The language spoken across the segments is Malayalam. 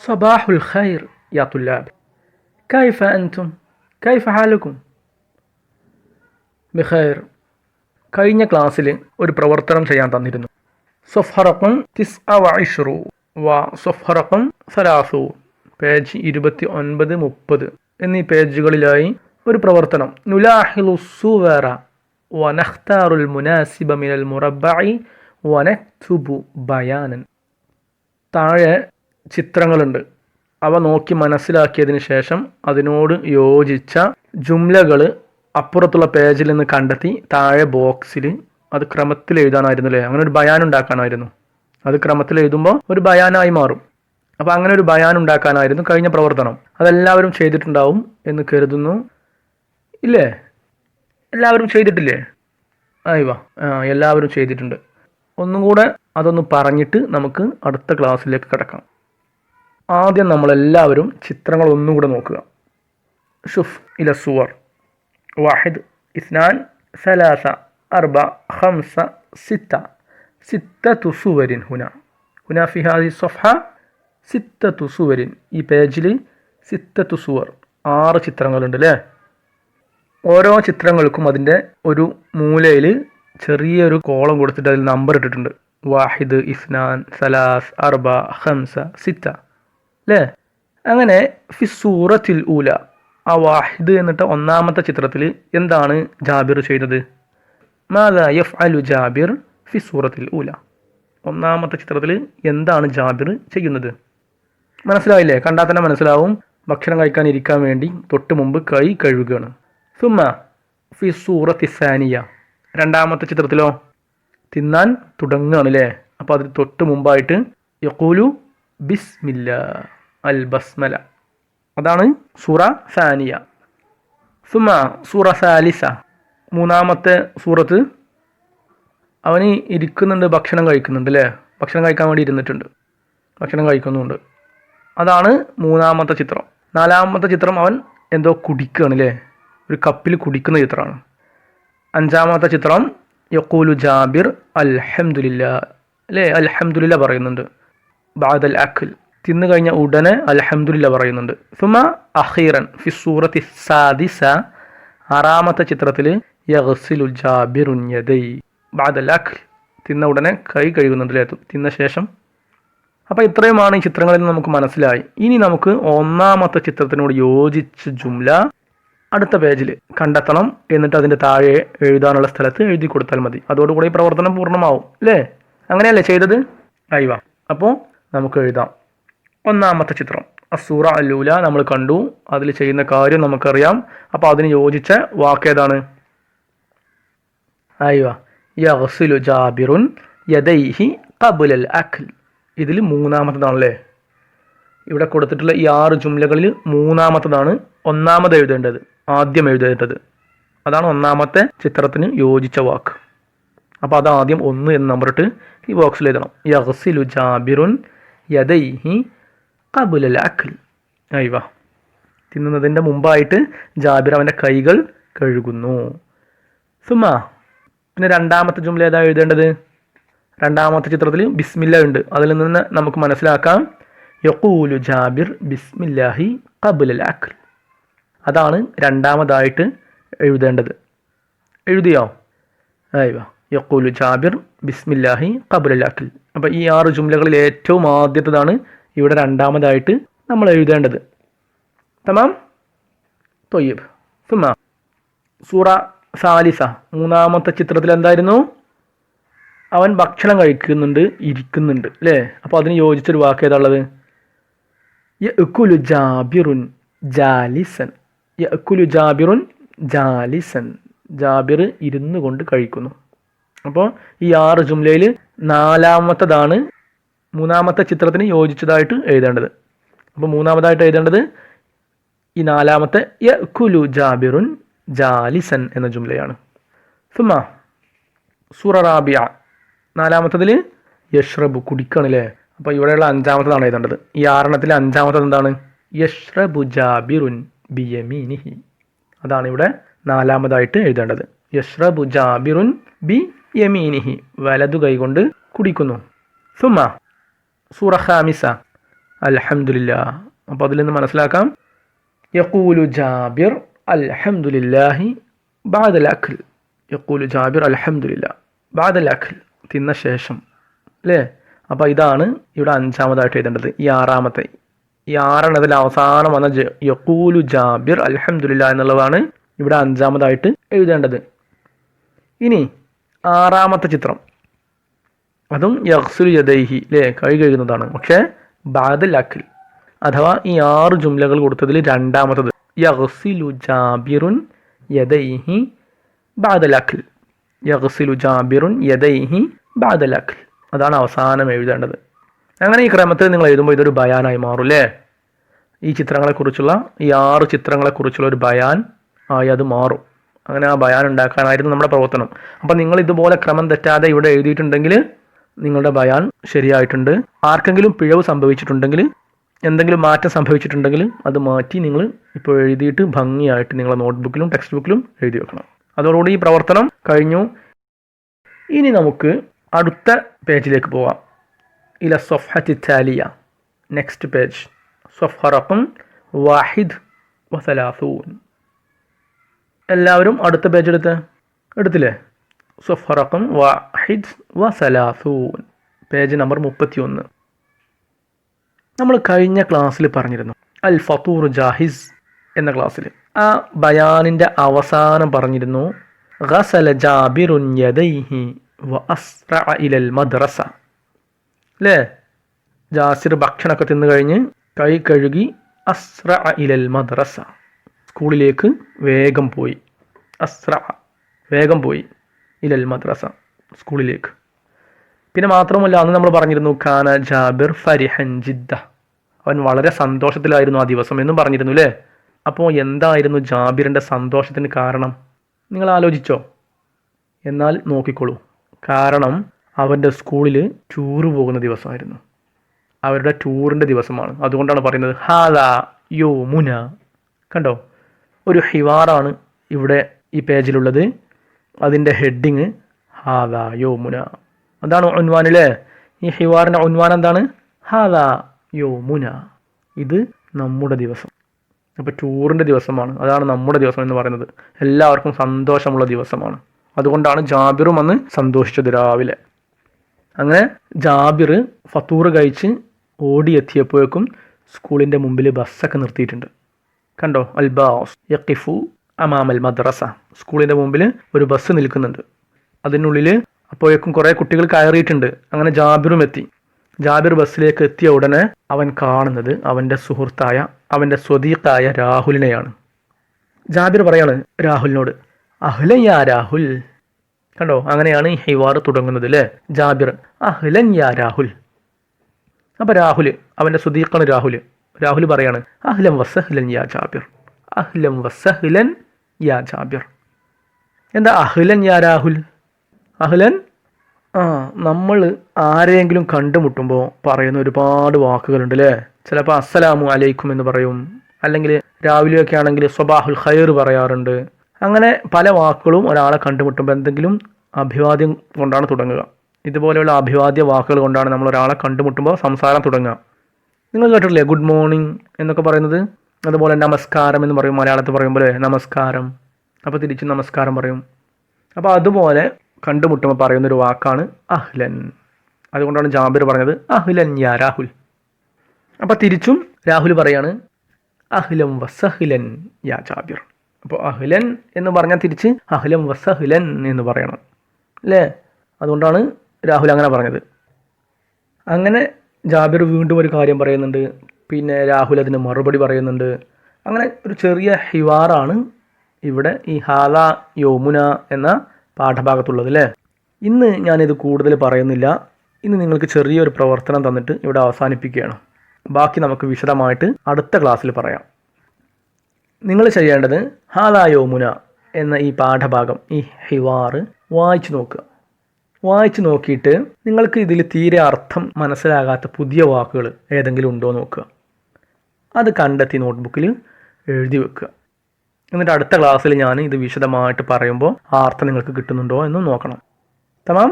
صباح الخير يا طلاب. كيف أنتم؟ كيف حالكم؟ بخير. കഴിഞ്ഞ ക്ലാസ്സിൽ ഒരു പ്രവർത്തനം ചെയ്യാൻ തന്നിരുന്നു. സഫ്ഹറഖം 29 സഫ്ഹറഖം 30 പേജ് 29, 30 എന്നീ പേജുകളിലായി ഒരു പ്രവർത്തനം. നുലാഹിലു സുവറ വനഖ്താറുൽ മുനാസിബ മിനൽ മുറബ്ബഇ വനക്തുബു ബയാനൻ. താഴെ ചിത്രങ്ങളുണ്ട്. അവ നോക്കി മനസ്സിലാക്കിയതിന് ശേഷം അതിനോട് യോജിച്ച ജുംലകൾ അപ്പുറത്തുള്ള പേജിൽ നിന്ന് കണ്ടെത്തി താഴെ ബോക്സിൽ അത് ക്രമത്തിൽ എഴുതാനായിരുന്നു അല്ലേ? അങ്ങനെ ഒരു ബയാൻ ഉണ്ടാക്കാനായിരുന്നു. അത് ക്രമത്തിൽ എഴുതുമ്പോൾ ഒരു ബയാനായി മാറും. അപ്പോൾ അങ്ങനെ ഒരു ബയാൻ ഉണ്ടാക്കാനായിരുന്നു കഴിഞ്ഞ പ്രവർത്തനം. അതെല്ലാവരും ചെയ്തിട്ടുണ്ടാവും എന്ന് കരുതുന്നു. ഇല്ലേ? എല്ലാവരും ചെയ്തിട്ടില്ലേ? ആയിവാ, എല്ലാവരും ചെയ്തിട്ടുണ്ട്. ഒന്നും കൂടെ അതൊന്ന് പറഞ്ഞിട്ട് നമുക്ക് അടുത്ത ക്ലാസ്സിലേക്ക് കിടക്കാം. ആദ്യം നമ്മളെല്ലാവരും ചിത്രങ്ങൾ ഒന്നും കൂടെ നോക്കുക. ഷുഫ് ഇല സുവർ 1 2 3 4 5 6 6 സുവരിൻ ഹുന ഫി ഹാദി സഫഹ 6 സുവരിൻ. ഈ പേജിൽ 6 സുവർ 6 ചിത്രങ്ങളുണ്ട് അല്ലേ? ഓരോ ചിത്രങ്ങൾക്കും അതിൻ്റെ ഒരു മൂലയിൽ ചെറിയൊരു കോളം കൊടുത്തിട്ട് അതിൽ നമ്പർ ഇട്ടിട്ടുണ്ട്. 1 2 3 4 5 6 അല്ലേ? അങ്ങനെ ഫി സൂറത്തിൽ ഊല, ആ വാഹിദ് എന്നിട്ട് ഒന്നാമത്തെ ചിത്രത്തിൽ എന്താണ് ജാബിർ ചെയ്തത്? മാദാ യഫ്അലു ജാബിർ ഫി സൂറത്തിൽ ഊല. ഒന്നാമത്തെ ചിത്രത്തിൽ എന്താണ് ജാബിർ ചെയ്യുന്നത്? മനസ്സിലായില്ലേ? കണ്ടാൽ തന്നെ മനസ്സിലാവും. ഭക്ഷണം കഴിക്കാൻ ഇരിക്കാൻ വേണ്ടി തൊട്ട് മുമ്പ് കൈ കഴുകുകയാണ്. സുമ്മ ഫി സൂറത്തി സാനിയ, രണ്ടാമത്തെ ചിത്രത്തിലോ തിന്നാൻ തുടങ്ങുകയാണ് അല്ലേ? അപ്പോൾ അതിന് തൊട്ട് മുമ്പായിട്ട് യഖൂലു ബിസ്മില്ല അൽ ബസ്മല. അതാണ് സൂറ സാനിയ. സുമ സൂറ സാലിസ, മൂന്നാമത്തെ സൂറത്ത് അവന് ഇരിക്കുന്നുണ്ട്, ഭക്ഷണം കഴിക്കുന്നുണ്ട് അല്ലേ? ഭക്ഷണം കഴിക്കാൻ വേണ്ടി ഇരുന്നിട്ടുണ്ട്, ഭക്ഷണം കഴിക്കുന്നുണ്ട്. അതാണ് മൂന്നാമത്തെ ചിത്രം. നാലാമത്തെ ചിത്രം അവൻ എന്തോ കുടിക്കുകയാണ് അല്ലേ? ഒരു കപ്പിൽ കുടിക്കുന്ന ചിത്രമാണ്. അഞ്ചാമത്തെ ചിത്രം യഖൂലു ജാബിർ അൽഹംദുലില്ലാ അല്ലേ? അൽഹംദുലില്ലാ പറയുന്നുണ്ട്. ബഅദൽ അക്ൽ, തിന്നു കഴിഞ്ഞ ഉടനെ അൽഹംദുലില്ലാ പറയുന്നുണ്ട്. സുമ അഖീറൻ ഫി സൂറത്തി സാദിസ, ആറാമത്തെ ചിത്രത്തിൽ യഗ്സിലു ജാബിറുൻ യദൈ ബഅദൽ അക്ൽ, തിന്ന ഉടനെ കൈ കഴുകുന്നുണ്ട് അല്ലേ? തിന്ന ശേഷം. അപ്പോൾ ഇത്രയുമാണ് ഈ ചിത്രങ്ങളിൽ നിന്ന് നമുക്ക് മനസ്സിലായി. ഇനി നമുക്ക് ഒന്നാമത്തെ ചിത്രത്തിനോട് യോജിച്ച ജുംല അടുത്ത പേജിൽ കണ്ടെത്തണം. എന്നിട്ട് അതിൻ്റെ താഴെ എഴുതാനുള്ള സ്ഥലത്ത് എഴുതി കൊടുത്താൽ മതി. അതോടുകൂടി ഈ പ്രവർത്തനം പൂർണ്ണമാവും അല്ലേ? അങ്ങനെയല്ലേ ചെയ്തത്? അയ്യോ, അപ്പോൾ നമുക്ക് എഴുതാം. ഒന്നാമത്തെ ചിത്രം അസൂറ അല്ലൂല നമ്മൾ കണ്ടു. അതിൽ ചെയ്യുന്ന കാര്യം നമുക്കറിയാം. അപ്പോൾ അതിന് യോജിച്ച വാക്കേതാണ്? അയ്യോ, യഗ്സിലു ജാബിറുൻ യദൈഹി ഖബ്ലൽ അക്ൽ. ഇതിൽ മൂന്നാമത്തതാണല്ലേ? ഇവിടെ കൊടുത്തിട്ടുള്ള ഈ 6 ജുംലകളിൽ മൂന്നാമത്തതാണ് ഒന്നാമത് എഴുതേണ്ടത്, ആദ്യം എഴുതേണ്ടത്. അതാണ് ഒന്നാമത്തെ ചിത്രത്തിന് യോജിച്ച വാക്ക്. അപ്പോൾ അത് ആദ്യം 1 എന്ന് നമ്പറിട്ട് ഈ ബോക്സിൽ എഴുതണം. യഗ്സിലു ജാബിറുൻ യദൈഹി ഖബ്ലൽ അക്ൽ. അയ്യോ, തിന്നുന്നതിൻ്റെ മുമ്പായിട്ട് ജാബിർ അവൻ്റെ കൈകൾ കഴുകുന്നു. സുമ, പിന്നെ രണ്ടാമത്തെ ജുംല ഏതാ എഴുതേണ്ടത്? രണ്ടാമത്തെ ചിത്രത്തിൽ ബിസ്മില്ല ഉണ്ട്. അതിൽ നിന്ന് നമുക്ക് മനസ്സിലാക്കാം യഖൂലു ജാബിർ ബിസ്മില്ലാഹി ഖബ്ലൽ അക്ൽ. അതാണ് രണ്ടാമതായിട്ട് എഴുതേണ്ടത്. എഴുതിയോ? അയ്യോ, യഖൂലു ജാബിർ ബിസ്മില്ലാഹി ഖബ്ലൽ അക്ൽ. അപ്പോൾ ഈ 6 ജുംലകളിൽ ഏറ്റവും ആദ്യത്തേതാണ് ഇവിടെ രണ്ടാമതായിട്ട് നമ്മൾ എഴുതേണ്ടത്. തമാം തൊയ്യബ്. സുമ സൂറ സാലിസ, മൂന്നാമത്തെ ചിത്രത്തിൽ എന്തായിരുന്നു? അവൻ ഭക്ഷണം കഴിക്കുന്നുണ്ട്, ഇരിക്കുന്നുണ്ട് അല്ലേ? അപ്പോൾ അതിന് യോജിച്ചൊരു വാക്ക് ഏതാണുള്ളത്? യഅ്കുലു ജാബിറുൻ ജാലിസൻ. യഅ്കുലു ജാബിറുൻ ജാലിസൻ, ജാബിർ ഇരുന്നു കൊണ്ട് കഴിക്കുന്നു. അപ്പോൾ ഈ 6 ജുംലയിൽ നാലാമത്തതാണ് മൂന്നാമത്തെ ചിത്രത്തിന് യോജിച്ചതായിട്ട് എഴുതേണ്ടത്. അപ്പോൾ മൂന്നാമതായിട്ട് എഴുതേണ്ടത് ഈ നാലാമത്തെ യഅ്കുലു ജാബിറുൻ ജാലിസൻ എന്ന ജുംലയാണ്. സുമ സൂറ റാബിയ, നാലാമത്തതിൽ യഷ്റബു കുടിക്കണല്ലേ? അപ്പോൾ ഇവിടെയുള്ള അഞ്ചാമത്തതാണ് എഴുതേണ്ടത്. ഈ 6 അഞ്ചാമത്തത് എന്താണ്? യഷ്റബു ജാബിറുൻ ബിയമീനിഹി. അതാണ് ഇവിടെ നാലാമതായിട്ട് എഴുതേണ്ടത്. യഷ്റബു ജാബിറുൻ ബി യമീനിഹി, വലതു കൈകൊണ്ട് കുടിക്കുന്നു. സുമ സൂറ ഖാമിസ, അൽഹംദുലില്ലാ. അപ്പോൾ അതിൽ നിന്ന് മനസ്സിലാക്കാം യഖൂലു ജാബിർ അൽഹംദുലില്ലാഹി ബഅദൽ അക്ൽ. യഖൂലു ജാബിർ അൽഹംദുലില്ലാ ബഅദൽ അക്ൽ, തിന്ന ശേഷം അല്ലേ. അപ്പോൾ ഇതാണ് ഇവിടെ അഞ്ചാമതായിട്ട് എഴുതേണ്ടത്. ഈ ആറാമത്തെ, ഈ ആറെണ്ണത്തിൽ അവസാനം വന്ന യഖൂലു ജാബിർ അൽഹംദുലില്ലാ എന്നുള്ളതാണ് ഇവിടെ അഞ്ചാമതായിട്ട് എഴുതേണ്ടത്. ഇനി ആറാമത്തെ ചിത്രം, അതും യഗ്സിലു യദൈഹി അല്ലേ, കൈ കഴുകുന്നതാണ്. പക്ഷേ ബഅദൽ അക്ൽ അഥവാ ഈ 6 ജുംലകൾ കൊടുത്തതിൽ രണ്ടാമത്തത് യഗ്സിലു ജാബിറുൻ യദൈഹി ബഅദൽ അക്ൽ. യഗ്സിലു ജാബിറുൻ യദൈഹി ബഅദൽ അക്ൽ, അതാണ് അവസാനം എഴുതേണ്ടത്. അങ്ങനെ ഈ ക്രമത്തിൽ നിങ്ങൾ എഴുതുമ്പോൾ ഇതൊരു ബയാനായി മാറും അല്ലേ. ഈ ചിത്രങ്ങളെക്കുറിച്ചുള്ള, ഈ 6 ചിത്രങ്ങളെക്കുറിച്ചുള്ള ഒരു ബയാൻ ആയി അത് മാറും. അങ്ങനെ ആ ബയാൻ ഉണ്ടാക്കാനായിരുന്നു നമ്മുടെ പ്രവർത്തനം. അപ്പം നിങ്ങൾ ഇതുപോലെ ക്രമം തെറ്റാതെ ഇവിടെ എഴുതിയിട്ടുണ്ടെങ്കിൽ നിങ്ങളുടെ ബയാൻ ശരിയായിട്ടുണ്ട്. ആർക്കെങ്കിലും പിഴവ് സംഭവിച്ചിട്ടുണ്ടെങ്കിൽ, എന്തെങ്കിലും മാറ്റം സംഭവിച്ചിട്ടുണ്ടെങ്കിൽ അത് മാറ്റി നിങ്ങൾ ഇപ്പോൾ എഴുതിയിട്ട് ഭംഗിയായിട്ട് നിങ്ങളുടെ നോട്ട്ബുക്കിലും ടെക്സ്റ്റ് ബുക്കിലും എഴുതി വെക്കണം. അതോടുകൂടി ഈ പ്രവർത്തനം കഴിഞ്ഞു. ഇനി നമുക്ക് അടുത്ത പേജിലേക്ക് പോവാം. ഇല സഫഹത്തി താലിയ, നെക്സ്റ്റ് പേജ്, സഫഹ റഖം 31. എല്ലാവരും അടുത്ത പേജ് എടുത്തില്ലേ? സഫഹ റഖം 31, പേജ് നമ്പർ 31. നമ്മൾ കഴിഞ്ഞ ക്ലാസ്സിൽ പറഞ്ഞിരുന്നു അൽ ഫതൂർ ജാഹിസ് എന്ന ക്ലാസ്സിൽ. ആ ബയാനിൻ്റെ അവസാനം പറഞ്ഞിരുന്നു ഗസല ജാബിറുൻ യദൈഹി വഅസ്റഅ ഇലൽ മദ്രസ അല്ലേ. ജാസിർ ഭക്ഷണമൊക്കെ തിന്നു കഴിഞ്ഞ് കൈ കഴുകി അസ്റഅ ഇലൽ മദ്രസ, സ്കൂളിലേക്ക് വേഗം പോയി. അസ്റഅ വേഗം പോയി, ഇലൽ മദ്രസ സ്കൂളിലേക്ക്. പിന്നെ മാത്രമല്ല അന്ന് നമ്മൾ പറഞ്ഞിരുന്നു കാന ജാബിർ ഫരിഹൻ ജിദ്ദ, അവൻ വളരെ സന്തോഷത്തിലായിരുന്നു ആ ദിവസം എന്നും പറഞ്ഞിരുന്നു അല്ലേ. അപ്പോൾ എന്തായിരുന്നു ജാബിറിൻ്റെ സന്തോഷത്തിന് കാരണം? നിങ്ങൾ ആലോചിച്ചോ? എന്നാൽ നോക്കിക്കോളൂ. കാരണം അവൻ്റെ സ്കൂളിൽ ടൂറ് പോകുന്ന ദിവസമായിരുന്നു. അവരുടെ ടൂറിൻ്റെ ദിവസമാണ്. അതുകൊണ്ടാണ് പറയുന്നത് ഹാദാ യൗമുന. കണ്ടോ, ഒരു ഹിവാറാണ് ഇവിടെ ഈ പേജിലുള്ളത്. അതിൻ്റെ ഹെഡിങ് ഹാദാ യൗമുന, അതാണ് ഉൻവാനിലെ. ഈ ഹിവാറിൻ്റെ ഉൻവാൻ എന്താണ്? ഹാദാ യൗമുന, ഇത് നമ്മുടെ ദിവസം. അപ്പോൾ ടൂറിൻ്റെ ദിവസമാണ്, അതാണ് നമ്മുടെ ദിവസം എന്ന് പറയുന്നത്. എല്ലാവർക്കും സന്തോഷമുള്ള ദിവസമാണ്. അതുകൊണ്ടാണ് ജാബിറും അന്ന് സന്തോഷിച്ചത് രാവിലെ. അങ്ങനെ ജാബിർ ഫത്തൂർ കഴിച്ച് ഓടിയെത്തിയപ്പോഴേക്കും സ്കൂളിൻ്റെ മുമ്പിൽ ബസ്സൊക്കെ നിർത്തിയിട്ടുണ്ട്. കണ്ടോ, അൽ ബാസ് യഖിഫു അമാമൽ മദ്രസ, സ്കൂളിൻ്റെ മുമ്പിൽ ഒരു ബസ് നിൽക്കുന്നുണ്ട്. അതിനുള്ളിൽ അപ്പോഴേക്കും കുറേ കുട്ടികൾ കയറിയിട്ടുണ്ട്. അങ്ങനെ ജാബിറും എത്തി. ജാബിർ ബസ്സിലേക്ക് എത്തിയ ഉടനെ അവൻ കാണുന്നത് അവൻ്റെ സുഹൃത്തായ, അവൻ്റെ സ്വദീഖായ രാഹുലിനെയാണ്. ജാബിർ പറയാണ് രാഹുലിനോട് അഹ്ലൻ യാ രാഹുൽ. കണ്ടോ, അങ്ങനെയാണ് ഈ ഹിവാർ തുടങ്ങുന്നത് അല്ലേ. ജാബിർ അഹ്ലൻ യാ രാഹുൽ. അപ്പോൾ രാഹുൽ, അവൻ്റെ സ്വദീഖാണ് രാഹുൽ. രാഹുൽ പറയാണ് അഹ്ലൻ വസഹ്ലൻ യാ ജാബിർ, അഹ്ലൻ വസഹ്ലൻ യാ ജാബിർ. എന്താ അഹ്ലൻ യാ രാഹുൽ? അഹ്ലൻ, നമ്മൾ ആരെയെങ്കിലും കണ്ടുമുട്ടുമ്പോൾ പറയുന്ന ഒരുപാട് വാക്കുകളുണ്ട് അല്ലേ. ചിലപ്പോൾ അസ്സലാമു അലൈക്കും എന്ന് പറയും, അല്ലെങ്കിൽ രാവിലെയൊക്കെ ആണെങ്കിൽ സ്വബാഹുൽ ഖൈർ പറയാറുണ്ട്. അങ്ങനെ പല വാക്കുകളും ഒരാളെ കണ്ടുമുട്ടുമ്പോൾ എന്തെങ്കിലും അഭിവാദ്യം കൊണ്ടാണ് തുടങ്ങുക. ഇതുപോലെയുള്ള അഭിവാദ്യ വാക്കുകൾ കൊണ്ടാണ് നമ്മൾ ഒരാളെ കണ്ടുമുട്ടുമ്പോൾ സംസാരം തുടങ്ങുക. നിങ്ങൾ കേട്ടിട്ടില്ലേ ഗുഡ് മോർണിംഗ് എന്നൊക്കെ പറയുന്നത്? അതുപോലെ നമസ്കാരം എന്ന് പറയും, മലയാളത്തിൽ പറയുമ്പോൾ നമസ്കാരം, അപ്പോൾ തിരിച്ച് നമസ്കാരം പറയും. അപ്പോൾ അതുപോലെ കണ്ടുമുട്ടുമ്പോൾ പറയുന്നൊരു വാക്കാണ് അഹ്ലൻ. അതുകൊണ്ടാണ് ജാബിർ പറഞ്ഞത് അഹ്ലൻ യാ രാഹുൽ. അപ്പോൾ തിരിച്ചും രാഹുൽ പറയാണ് അഹ്ലൻ വസഹ്ലൻ യാ ജാബിർ. അപ്പോൾ അഹ്ലൻ എന്ന് പറഞ്ഞാൽ തിരിച്ച് അഹ്ലൻ വസഹ്ലൻ എന്ന് പറയണം അല്ലേ. അതുകൊണ്ടാണ് രാഹുൽ അങ്ങനെ പറഞ്ഞത്. അങ്ങനെ ജാബിർ വീണ്ടും ഒരു കാര്യം പറയുന്നുണ്ട്, പിന്നെ രാഹുൽ അതിന് മറുപടി പറയുന്നുണ്ട്. അങ്ങനെ ഒരു ചെറിയ ഹിവാറാണ് ഇവിടെ ഈ ഹാദാ യൗമുന എന്ന പാഠഭാഗത്തുള്ളത് അല്ലേ. ഇന്ന് ഞാനിത് കൂടുതൽ പറയുന്നില്ല. ഇന്ന് നിങ്ങൾക്ക് ചെറിയൊരു പ്രവർത്തനം തന്നിട്ട് ഇവിടെ അവസാനിപ്പിക്കുകയാണ്. ബാക്കി നമുക്ക് വിശദമായിട്ട് അടുത്ത ക്ലാസ്സിൽ പറയാം. നിങ്ങൾ ചെയ്യേണ്ടത് ഹാദാ യൗമുന എന്ന ഈ പാഠഭാഗം, ഈ ഹിവാർ വായിച്ചു നോക്കുക. വായിച്ചു നോക്കിയിട്ട് നിങ്ങൾക്ക് ഇതിൽ തീരെ അർത്ഥം മനസ്സിലാകാത്ത പുതിയ വാക്കുകൾ ഏതെങ്കിലും ഉണ്ടോ നോക്കുക. അത് കണ്ടെത്തി നോട്ട്ബുക്കിൽ എഴുതി വെക്കുക. എന്നിട്ട് അടുത്ത ക്ലാസ്സിൽ ഞാൻ ഇത് വിശദമായിട്ട് പറയുമ്പോൾ ആ അർത്ഥം നിങ്ങൾക്ക് കിട്ടുന്നുണ്ടോ എന്ന് നോക്കണം. തമാം,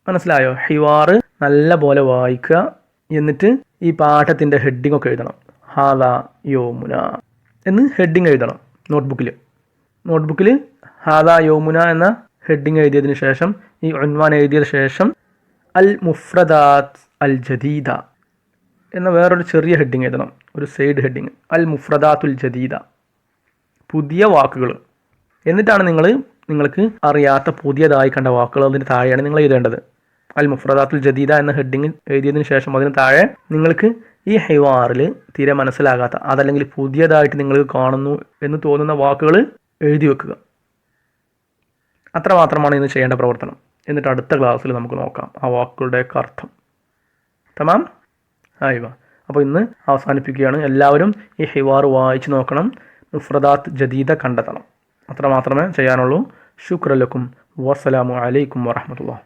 മനസ്സിലായോ? ഹിവാർ നല്ല പോലെ വായിക്കുക. എന്നിട്ട് ഈ പാഠത്തിൻ്റെ ഹെഡിങ് ഒക്കെ എഴുതണം. ഹാദാ യൗമുന എന്ന് ഹെഡിങ് എഴുതണം നോട്ട്ബുക്കിൽ ഹാദാ യൗമുന എന്ന ഹെഡിങ് എഴുതിയതിന് ശേഷം ഈ ഉൻവാൻ എഴുതിയതിന് ശേഷം അൽ മുഫ്രദാത്ത് അൽ ജദീദ എന്ന വേറൊരു ചെറിയ ഹെഡിങ് എഴുതണം, ഒരു സൈഡ് ഹെഡിങ്. അൽ മുഫ്രദാത്തുൽ ജദീദ, പുതിയ വാക്കുകൾ. എന്നിട്ടാണ് നിങ്ങൾക്ക് അറിയാത്ത പുതിയതായി കണ്ട വാക്കുകൾ അതിന് താഴെയാണ് നിങ്ങൾ എഴുതേണ്ടത്. അൽ മുഫ്രദാത്തുൽ ജദീദ എന്ന ഹെഡിങ് എഴുതിയതിന് ശേഷം അതിന് താഴെ നിങ്ങൾക്ക് ഈ ഹിവാറിൽ തീരെ മനസ്സിലാകാത്ത, അതല്ലെങ്കിൽ പുതിയതായിട്ട് നിങ്ങൾക്ക് കാണുന്നു എന്ന് തോന്നുന്ന വാക്കുകൾ എഴുതി വെക്കുക. അത്രമാത്രമാണ് ഇന്ന് ചെയ്യേണ്ട പ്രവർത്തനം. എന്നിട്ട് അടുത്ത ക്ലാസ്സിൽ നമുക്ക് നോക്കാം ആ വാക്കുകളുടെയൊക്കെ അർത്ഥം. തമാം ആയിവ. അപ്പോൾ ഇന്ന് അവസാനിപ്പിക്കുകയാണ്. എല്ലാവരും ഈ ഹിവാർ വായിച്ച് നോക്കണം, മുഫ്രദാത്ത് ജദീദ കണ്ടെത്തണം. അത്ര മാത്രമേ ചെയ്യാനുള്ളൂ. ശുക്രൻ ലക്കും. വസ്സലാമു അലൈക്കും വറഹ്മത്തുള്ളാഹി.